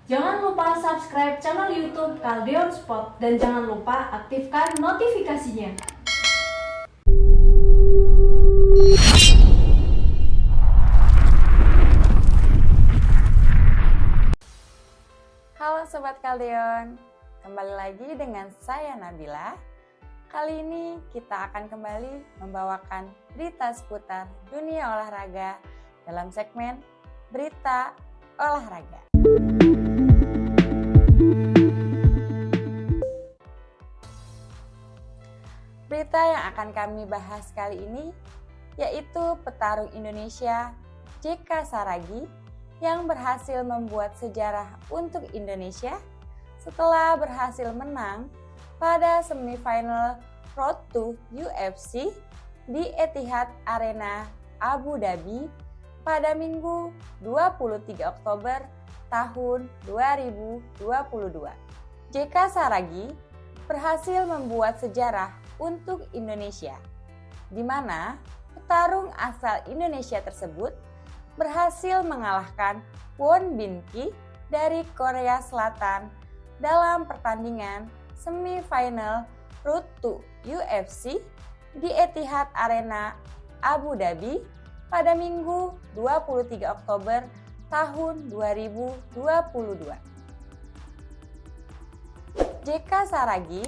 Jangan lupa subscribe channel YouTube Kaldeon Sport dan jangan lupa aktifkan notifikasinya. Halo Sobat Kaldeon, kembali lagi dengan saya Nabila. Kali ini kita akan kembali membawakan berita seputar dunia olahraga dalam segmen Berita Olahraga. Berita yang akan kami bahas kali ini yaitu petarung Indonesia JK Saragih yang berhasil membuat sejarah untuk Indonesia setelah berhasil menang pada semifinal Road to UFC di Etihad Arena Abu Dhabi pada Minggu 23 Oktober tahun 2022. JK Saragih berhasil membuat sejarah untuk Indonesia, di mana petarung asal Indonesia tersebut berhasil mengalahkan Won Bin Ki dari Korea Selatan dalam pertandingan semifinal Road to UFC di Etihad Arena Abu Dhabi pada Minggu 23 Oktober tahun 2022. JK Saragih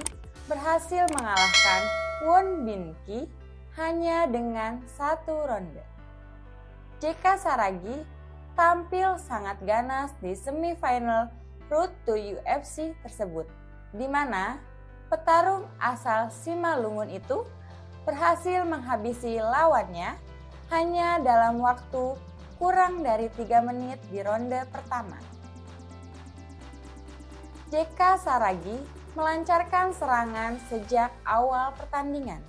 berhasil mengalahkan Won Bin Ki hanya dengan satu ronde. JK Saragih tampil sangat ganas di semifinal Road to UFC tersebut, di mana petarung asal Simalungun itu berhasil menghabisi lawannya hanya dalam waktu kurang dari 3 menit di ronde pertama. JK Saragih melancarkan serangan sejak awal pertandingan.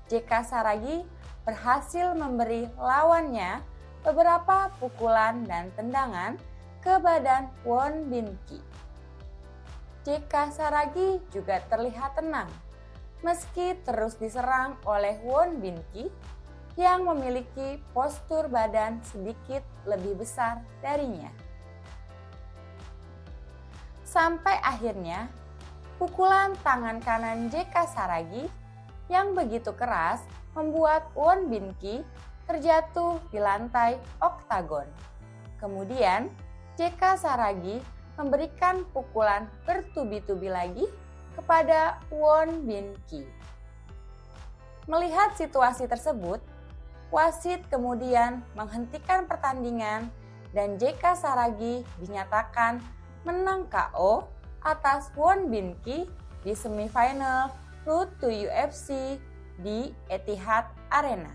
JK Saragih berhasil memberi lawannya beberapa pukulan dan tendangan ke badan Won Bin Ki. JK Saragih juga terlihat tenang meski terus diserang oleh Won Bin Ki yang memiliki postur badan sedikit lebih besar darinya. Sampai akhirnya pukulan tangan kanan JK Saragih yang begitu keras membuat Won Bin Ki terjatuh di lantai oktagon. Kemudian JK Saragih memberikan pukulan bertubi-tubi lagi kepada Won Bin Ki. Melihat situasi tersebut, wasit kemudian menghentikan pertandingan dan JK Saragih dinyatakan menang KO atas Won Bin Ki di semifinal Road to UFC di Etihad Arena.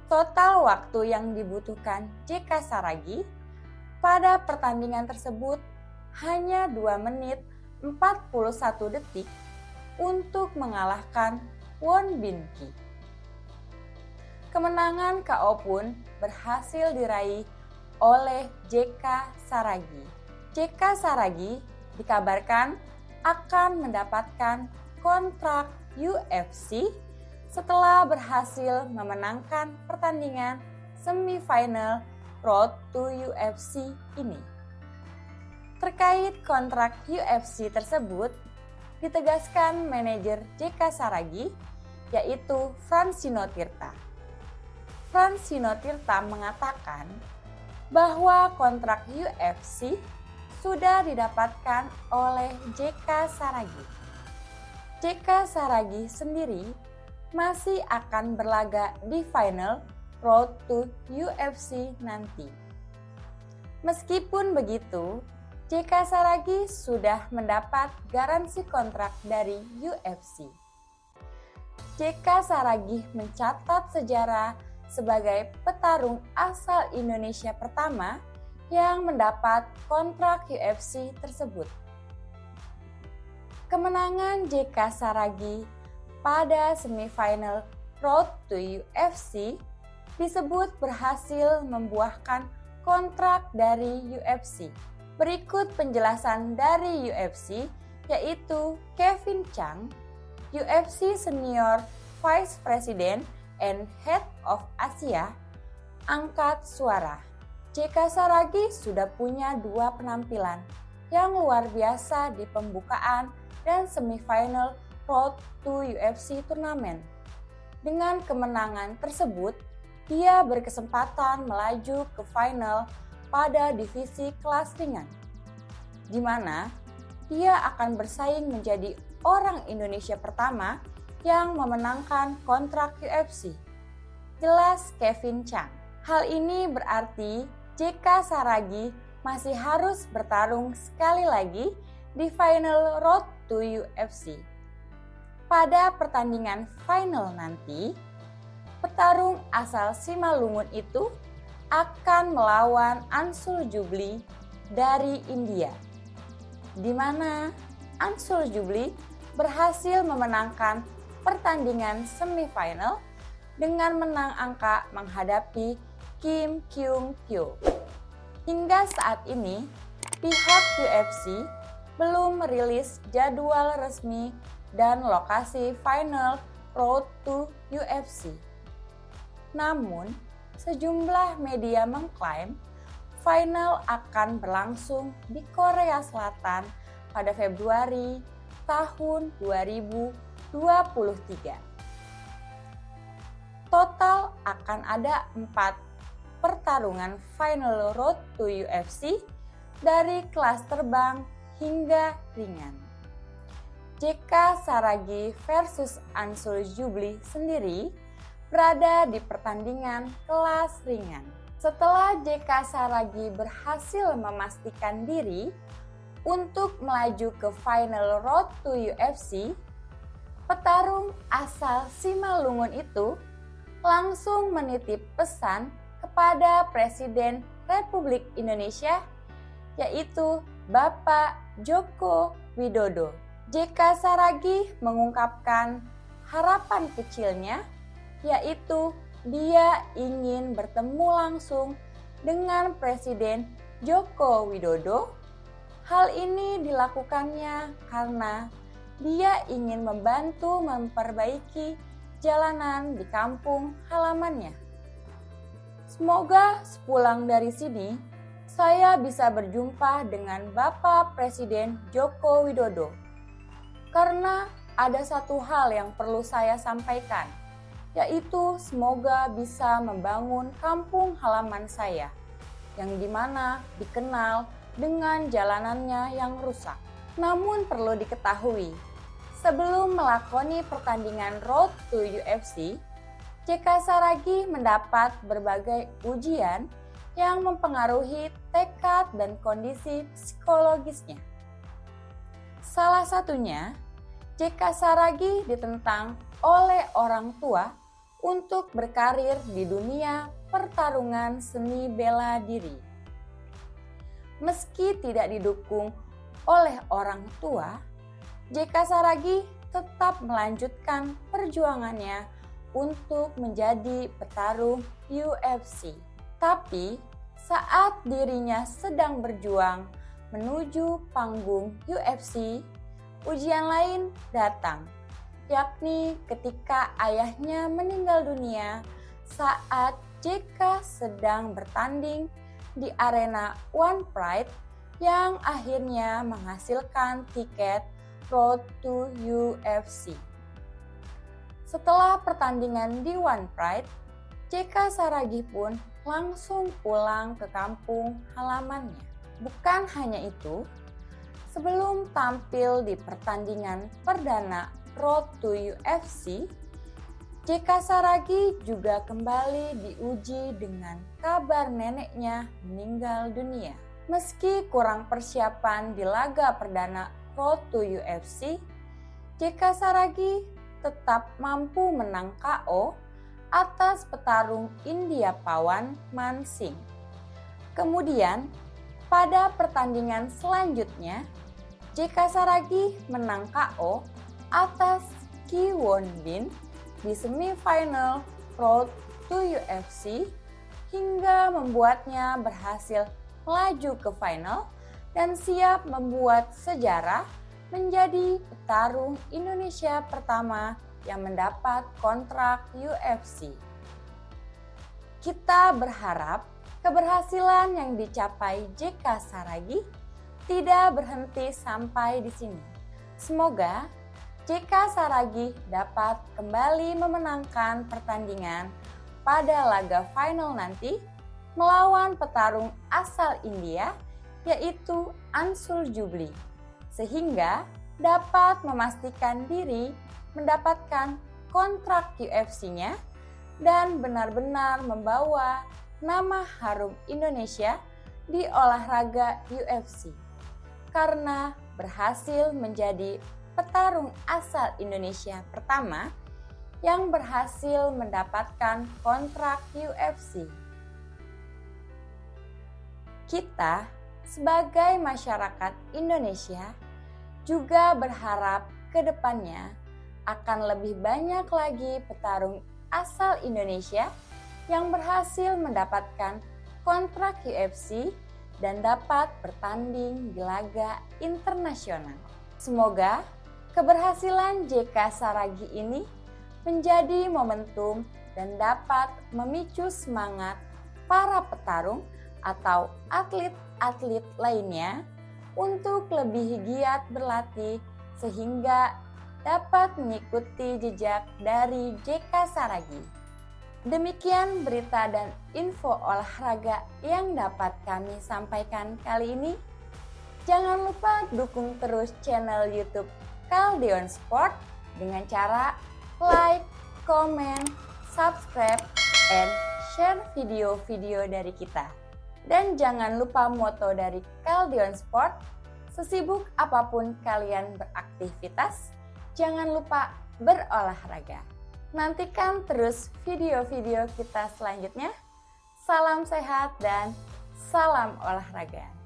Total waktu yang dibutuhkan JK Saragih pada pertandingan tersebut hanya 2 menit 41 detik untuk mengalahkan Won Bin Ki. Kemenangan KO pun berhasil diraih oleh JK Saragih. JK Saragih dikabarkan akan mendapatkan kontrak UFC setelah berhasil memenangkan pertandingan semifinal Road to UFC ini. Terkait kontrak UFC tersebut, ditegaskan manajer JK Saragih yaitu Francino Tirta. Francino Tirta mengatakan bahwa kontrak UFC sudah didapatkan oleh JK Saragih. JK Saragih sendiri masih akan berlaga di final Road to UFC nanti. Meskipun begitu, JK Saragih sudah mendapat garansi kontrak dari UFC. JK Saragih mencatat sejarah sebagai petarung asal Indonesia pertama yang mendapat kontrak UFC tersebut. Kemenangan JK Saragih pada semifinal Road to UFC disebut berhasil membuahkan kontrak dari UFC. Berikut penjelasan dari UFC, yaitu Kevin Chang, UFC Senior Vice President and Head of Asia, angkat suara. JK Saragi sudah punya 2 penampilan yang luar biasa di pembukaan dan semifinal Road to UFC turnamen. Dengan kemenangan tersebut, dia berkesempatan melaju ke final pada divisi kelas ringan, di mana dia akan bersaing menjadi orang Indonesia pertama yang memenangkan kontrak UFC. Jelas Kevin Chang. Hal ini berarti JK Saragi masih harus bertarung sekali lagi di final Road to UFC. Pada pertandingan final nanti, petarung asal Simalungun itu akan melawan Anshul Jubli dari India, di mana Anshul Jubli berhasil memenangkan pertandingan semifinal dengan menang angka menghadapi Kim Kyung Pyo. Hingga saat ini, pihak UFC belum merilis jadwal resmi dan lokasi final Road to UFC. Namun, sejumlah media mengklaim final akan berlangsung di Korea Selatan pada Februari tahun 2023. Total akan ada 4 pertarungan final Road to UFC dari kelas terbang hingga ringan. JK Saragi versus Anshul Jubli sendiri berada di pertandingan kelas ringan. Setelah JK Saragi berhasil memastikan diri untuk melaju ke final Road to UFC, petarung asal Simalungun itu langsung menitip pesan kepada Presiden Republik Indonesia, yaitu Bapak Joko Widodo. JK Saragi mengungkapkan harapan kecilnya, yaitu dia ingin bertemu langsung dengan Presiden Joko Widodo. Hal ini dilakukannya karena dia ingin membantu memperbaiki jalanan di kampung halamannya. Semoga sepulang dari sini, saya bisa berjumpa dengan Bapak Presiden Joko Widodo. Karena ada satu hal yang perlu saya sampaikan, yaitu semoga bisa membangun kampung halaman saya, yang dimana dikenal dengan jalanannya yang rusak. Namun perlu diketahui, sebelum melakoni pertandingan Road to UFC, JK Saragi mendapat berbagai ujian yang mempengaruhi tekad dan kondisi psikologisnya. Salah satunya, JK Saragi ditentang oleh orang tua untuk berkarir di dunia pertarungan seni bela diri. Meski tidak didukung oleh orang tua, JK Saragi tetap melanjutkan perjuangannya untuk menjadi petarung UFC. Tapi saat dirinya sedang berjuang menuju panggung UFC, ujian lain datang, yakni ketika ayahnya meninggal dunia saat JK sedang bertanding di arena One Pride yang akhirnya menghasilkan tiket Road to UFC. Setelah pertandingan di One Pride, JK Saragi pun langsung pulang ke kampung halamannya. Bukan hanya itu, sebelum tampil di pertandingan perdana Road to UFC, JK Saragi juga kembali diuji dengan kabar neneknya meninggal dunia. Meski kurang persiapan di laga perdana Road to UFC, JK Saragi tetap mampu menang KO atas petarung India Pawan Man Singh. Kemudian, pada pertandingan selanjutnya, JK Saragi menang KO atas Ki Won Bin di semifinal Road to UFC hingga membuatnya berhasil melaju ke final dan siap membuat sejarah menjadi petarung Indonesia pertama yang mendapat kontrak UFC. Kita berharap keberhasilan yang dicapai JK Saragi tidak berhenti sampai di sini. Semoga JK Saragi dapat kembali memenangkan pertandingan pada laga final nanti melawan petarung asal India yaitu Anshul Jubli, sehingga dapat memastikan diri mendapatkan kontrak UFC-nya dan benar-benar membawa nama harum Indonesia di olahraga UFC karena berhasil menjadi petarung asal Indonesia pertama yang berhasil mendapatkan kontrak UFC. Kita sebagai masyarakat Indonesia juga berharap ke depannya akan lebih banyak lagi petarung asal Indonesia yang berhasil mendapatkan kontrak UFC dan dapat bertanding di laga internasional. Semoga keberhasilan JK Saragi ini menjadi momentum dan dapat memicu semangat para petarung atau atlet-atlet lainnya untuk lebih giat berlatih sehingga dapat mengikuti jejak dari JK Saragi. Demikian berita dan info olahraga yang dapat kami sampaikan kali ini. Jangan lupa dukung terus channel YouTube Kaldeon Sport dengan cara like, comment, subscribe, and share video-video dari kita. Dan jangan lupa moto dari Kaldeon Sport, sesibuk apapun kalian beraktivitas, jangan lupa berolahraga. Nantikan terus video-video kita selanjutnya. Salam sehat dan salam olahraga.